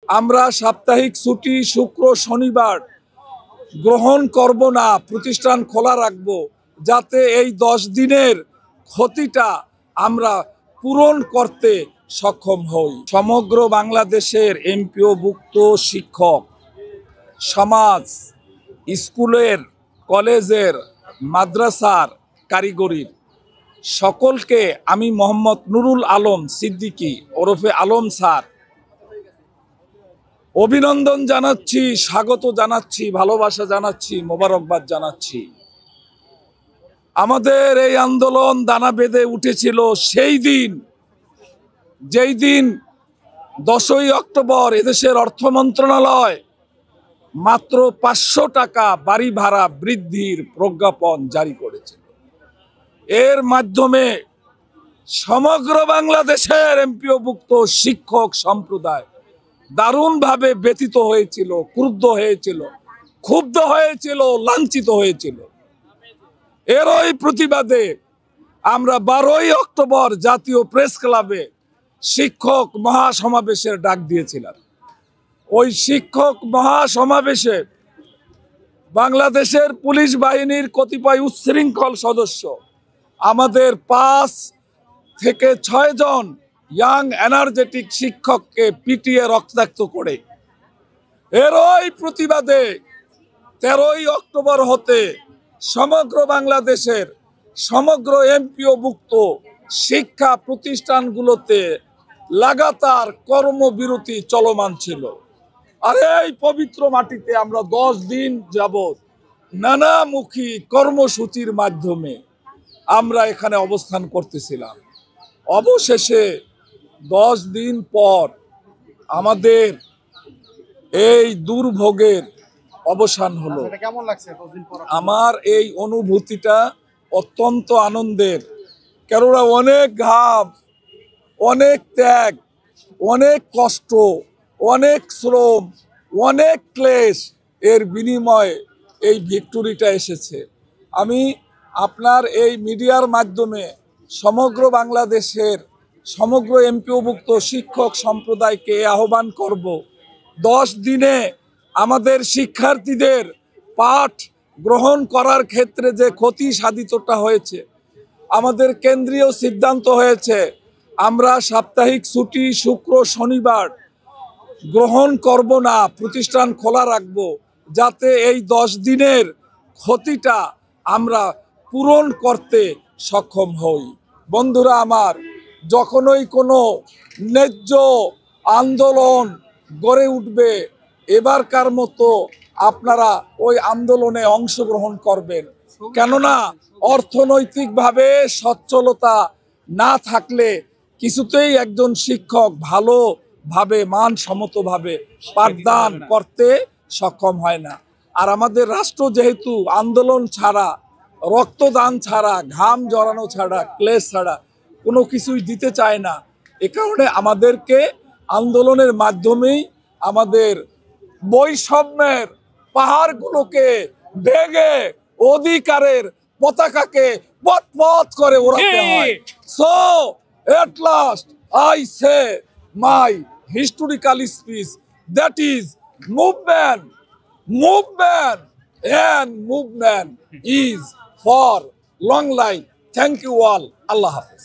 আমরা সাপ্তাহিক ছুটি শুক্র শনিবার গ্রহণ করব না, প্রতিষ্ঠান খোলা রাখব, যাতে এই 10 দিনের ক্ষতিটা আমরা পূরণ করতে সক্ষম হই। সমগ্র বাংলাদেশের এমপিওভুক্ত শিক্ষক সমাজ, স্কুলের, কলেজের, মাদ্রাসার, কারিগরির সকলকে আমি মোহাম্মদ নুরুল আলম সিদ্দিকী ওরফে আলম স্যার অভিনন্দন জানাচ্ছি, স্বাগত জানাচ্ছি, ভালোবাসা জানাচ্ছি, মোবারকবাদ জানাচ্ছি। আমাদের এই আন্দোলন দানা বেঁধে উঠেছিল সেই দিন, যেই দিন 10ই অক্টোবর এদেশের অর্থ মন্ত্রণালয় মাত্র 500 টাকা বাড়ি ভাড়া বৃদ্ধির প্রজ্ঞাপন জারি করেছিল। এর মাধ্যমে সমগ্র বাংলাদেশের এমপিওভুক্ত শিক্ষক সম্প্রদায় দারুণভাবে ব্যথিত হয়েছিল, ক্রুদ্ধ হয়েছিল, ক্ষুব্ধ হয়েছিল, লাঞ্ছিত হয়েছিল। এরই প্রতিবাদে আমরা 12ই অক্টোবর জাতীয় প্রেস ক্লাবে শিক্ষক মহাসমাবেশের ডাক দিয়েছিলাম। ওই শিক্ষক মহাসমাবেশে বাংলাদেশের পুলিশ বাহিনীর কতিপয় উচ্ছৃঙ্খল সদস্য আমাদের 5 থেকে 6 জন ইয়াং এনার্জেটিক শিক্ষককে পিটিয়ে রক্তাক্ত করে। এরই প্রতিবাদে 13ই অক্টোবর হতে সমগ্র বাংলাদেশের সমগ্র এমপিওভুক্ত শিক্ষা প্রতিষ্ঠানগুলোতে লাগাতার কর্মবিরতি চলমান ছিল। আর এই পবিত্র মাটিতে আমরা 10 দিন যাবৎ নানামুখী কর্মসূচির মাধ্যমে আমরা এখানে অবস্থান করতেছিলাম। অবশেষে 10 দিন পর আমাদের এই দুর্ভোগের অবসান হলো। কেমন লাগছে? আমার এই অনুভূতিটা অত্যন্ত আনন্দের, কেননা অনেক ঘাম, অনেক ত্যাগ, অনেক কষ্ট, অনেক শ্রম, অনেক ক্লেশ এর বিনিময়ে এই ভিক্টোরিটা এসেছে। আমি আপনার এই মিডিয়ার মাধ্যমে সমগ্র বাংলাদেশের সমগ্র এমপিওভুক্ত শিক্ষক সম্প্রদায়কে আহ্বান করব, 10 দিনে আমাদের শিক্ষার্থীদের পাঠ গ্রহণ করার ক্ষেত্রে যে ক্ষতি সাধিতটা হয়েছে, আমাদের কেন্দ্রীয় সিদ্ধান্ত হয়েছে আমরা সাপ্তাহিক ছুটি শুক্র শনিবার গ্রহণ করব না, প্রতিষ্ঠান খোলা রাখব, যাতে এই 10 দিনের ক্ষতিটা আমরা পূরণ করতে সক্ষম হই। বন্ধুরা আমার, যখনই কোনো ন্যায্য আন্দোলন গড়ে উঠবে, এবারকার মতো আপনারা ওই আন্দোলনে অংশগ্রহণ করবেন। কেননা অর্থনৈতিকভাবে সচ্ছলতা না থাকলে কিছুতেই একজন শিক্ষক ভালোভাবে মানসম্মতভাবে পাঠদান করতে সক্ষম হয় না। আর আমাদের রাষ্ট্র যেহেতু আন্দোলন ছাড়া, রক্তদান ছাড়া, ঘাম জড়ানো ছাড়া, ক্লেশ ছাড়া কোনো কিছুই দিতে চায় না, এ কারণে আমাদেরকে আন্দোলনের মাধ্যমেই আমাদের বৈষম্যের পাহাড়গুলোকে ভেঙে অধিকারের পতাকাকে পথ করে ওড়াতে হয়। So at last I say my historical speech, that is movement and movement is for long life. Thank you all. Allah Hafiz.